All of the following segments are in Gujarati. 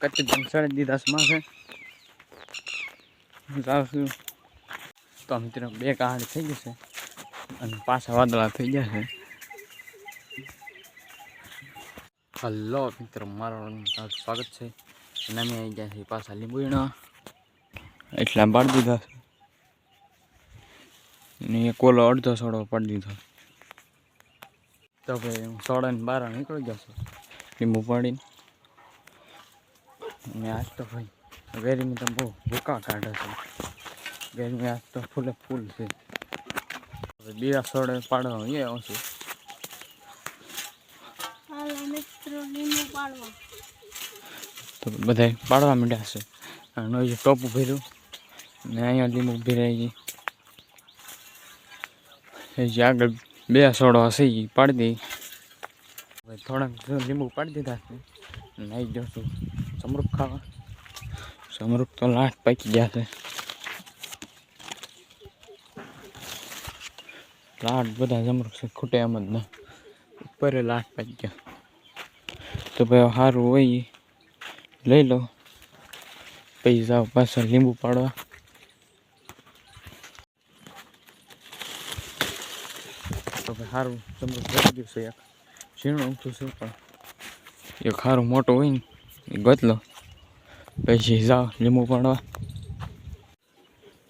કચ્છી બંસળ દીધાસ માં છે જાવશું તો મિત્રો બે કહાણી થઈ જશે અને પાછા વાદળા થઈ જશે. હલો મિત્રો, મારું સ્વાગત છે અને અમે આવી ગયા છીએ પાછા લીંબુણા એટલા પાડી દીધા છે ને એક ઓલો અડધો સોડો પાડી દીધો. તો ભાઈ હું સોડાને બહાર નીકળી જશે લીંબુ પાડીને. અને આજ તો ભાઈ ગરમી તો બહુ ભૂકા કાઢે છે. ગરમી આજ તો ફૂલે ફૂલ છે. બીજા સોડે પાડવા એ આવશે તો બધા પાડવા માંડ્યા છે. અને હજી ટોપું ભર્યું ને અહીંયા લીંબુ ભરાઈ ગઈ. આગળ બે સોડો હશે એ પાડી દઈ. થોડાક લીંબુ પાડી દીધા છે અને આવી જશું સમરૂપ ખાવા. સમરૂપ તો લાટ પાકી ગયા છે. લાટ બધા સમરૂપ છે, ખૂટે એમ જ ના ઉપર લાટ પાકી ગયા. તો ભાઈ સારું હોય લઈ લો, પૈસા પાછા લીંબુ પાડવા. તો ભાઈ સારું સમરૂપ કરી ગયું છે. એક ઝીણું ઊંચું છે પણ એક સારું મોટો હોય ને એ ગતલો પછી જાઓ લીંબુ પાડવા.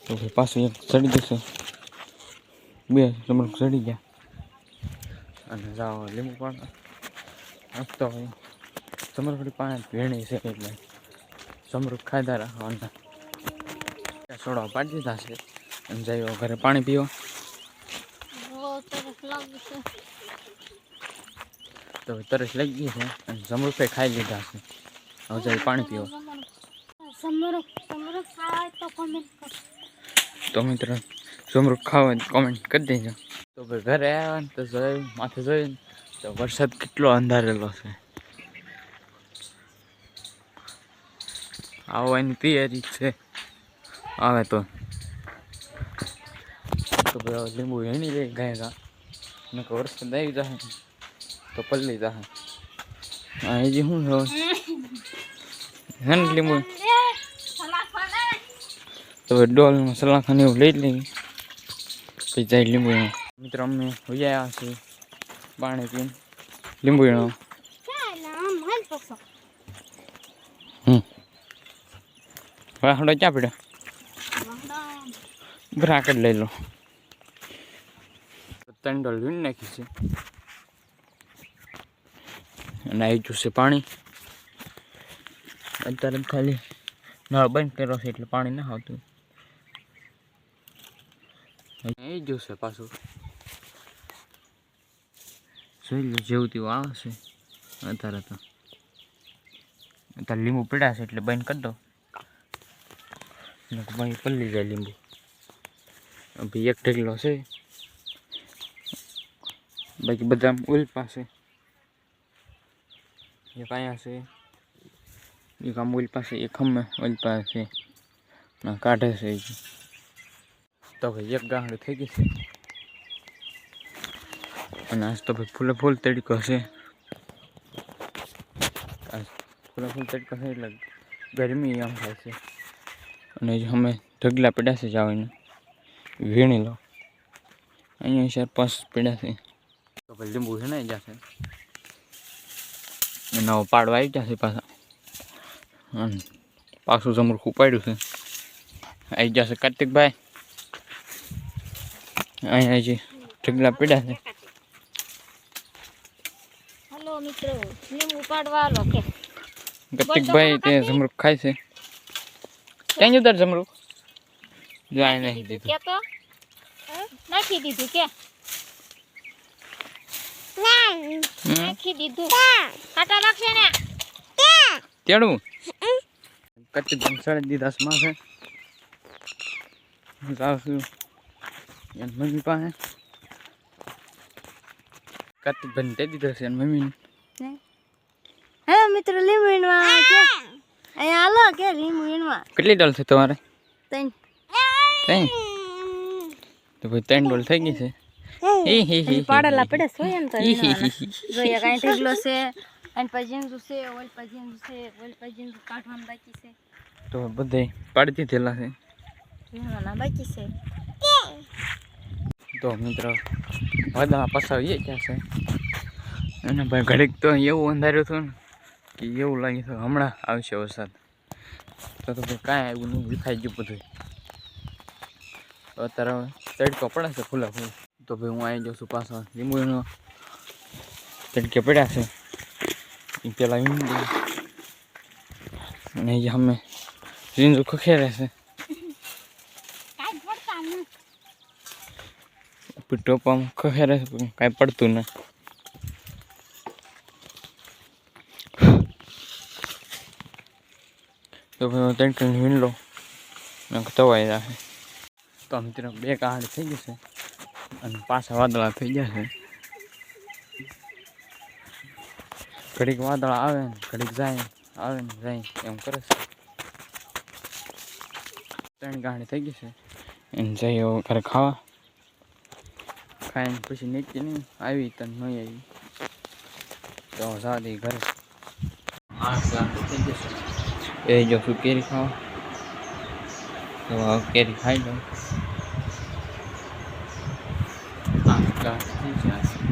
તો ભાઈ પાછું એક ચડી જશે, બે સમરૂપ ચડી ગયા અને જાઓ લીંબુ પાડવા. તો ભાઈ સમરૂપની પાંચ ભેણી છે એટલે સમરૂપ ખાધા રાખવાના. સોડા પાડી દીધા છે અને જાય ઘરે પાણી પીવા. તો તરસ લાગી ગઈ છે અને સમરૂપે ખાઈ લીધા છે. હવે જાય પાણી પીવા. તો મિત્રો સમરૂપ ખાવા કોમેન્ટ કરી દેજો. તો ભાઈ ઘરે આવ્યા ને તો જોયું માથે જોયું તો વરસાદ કેટલો અંધારેલો છે. આવવાની તૈયારી છે આવે તો ભાઈ લીંબુ હેણી જાય ગયા ને વરસાદ આવી જાય તો પલ્લી જાય. હા હજી શું હે ને લીંબુ તો ડોલમાં સલાખાને એવું લઈ લઈ પછી જાય લીંબુ. મિત્રો અમે હોઈ આવ્યા છીએ પાણી પીને લીંબુ. વાહડો ક્યાં પડ્યો બ્રાકેટ લઈ લો. ત્રણ ડોલ વીણ નાખી છે અને આવી જશે પાણી. અત્યારે ખાલી નળ બંધ કર્યો છે એટલે પાણી ના આવતું. આવી જશે પાછું જોઈ લો જેવું તેવું આવે છે. અત્યારે તો અત્યારે લીંબુ પીડા છે એટલે બંધ કરી દો ભાઈ પલ્લી જાય લીંબુ. ભાઈ એક ઢગલો છે બાકી બધા ઓઇલ પાસે એક અહીંયા છે એક આમ ઓઇલ પાસે એક અમે ઓઇલ પાસે કાઢે છે. તો ભાઈ એક ગાંઠ થઈ ગઈ છે અને આજ તો ભાઈ ફૂલે ફૂલ તડકો છે. ફૂલે ફૂલ તડકો છે એટલે ગરમી આમ થાય છે. અને અમે ઢગલા પડ્યા છે જવાને વીણી લો. અહીંયા 4-5 પડ્યા છે. તો ભાઈ લીંબુ વીણાઈ જશે નવો પાડવા આવી જશે પાછા. અને પાછું સમરૂપ ઉપાડ્યું છે આવી જશે કાર્તિકભાઈ. અહીંયા હજી ઢગલા પડ્યા છે. હેલો મિત્રો, લીંબુ પાડવા આલો કે કાર્તિકભાઈ તે સમરૂપ ખાય છે. ક્યાં જતા સમરૂપ જાય નહીં દીધું કે તો નાખી દીધું કે નાખી દીધું કાટા લાગશે ને તેડું કચ્છી બંસળ દીધાસ માં છે જાવશું એન મમ્મી પાસે. કાર્તિકભાઈ તે દીધો છે એન મમ્મી. હે મિત્રો લીંબુ વીણવા કે અહીંયા આલો કે લીંબુ વીણવા. કેટલી ડોલ છે તમારે? 3 તો ભાઈ 3 ડોલ થઈ ગઈ છે. પાડેલા પડે સોય એમ તો જોયા કાંઈ ઢગલો છે અને પછી જીંજુ છે ઓલ પછી જીંજુ છે ઓલ પછી જીંજુ કાઢવાનું બાકી છે તો બધે પાડી દીધેલા છે. લેવાના બાકી છે. તો મિત્રો વાદળા પસાવીએ ક્યાં છે અને ભાઈ ઘડીક તો એવું અંધાર્યું હતું ને કે એવું લાગ્યું હતું હમણાં આવશે વરસાદ. તો ભાઈ કાંઈ આવ્યું નહીં, વિખાઈ ગયું બધું. અત્યારે તડકો પડે છે ફૂલા ફૂલ. તો ભાઈ હું આવી જાઉં છું પાછો લીંબુનો તડકે પડ્યા છે એ પેલા લીંબુ અને જે અમે લીંબુ ખખેરે છે ટોપામાં ખખેરે છે પણ કાંઈ પડતું નહીં. તો ભાઈ તડકે વીણલો તવાઈ રાખે. તો મિત્રો 2 કહાડ થઈ જશે અને પાછા વાદળા થઈ જશે. ઘડીક વાદળા આવે ને ઘડીક જાય, આવે ને જાય એમ કરે છે. 3 કહાડ થઈ ગઈ છે એને જઈએ ઘરે ખાવા. ખાઈને પછી નીચે નહીં આવી તને નહીં આવી તો જવા દઈ ઘરે. 8 કહાડ થઈ જશે એ જો શું કેરી ખાવા. તો કેરી ખાઈ લઉં. 8 કહાડ થઈ જશે.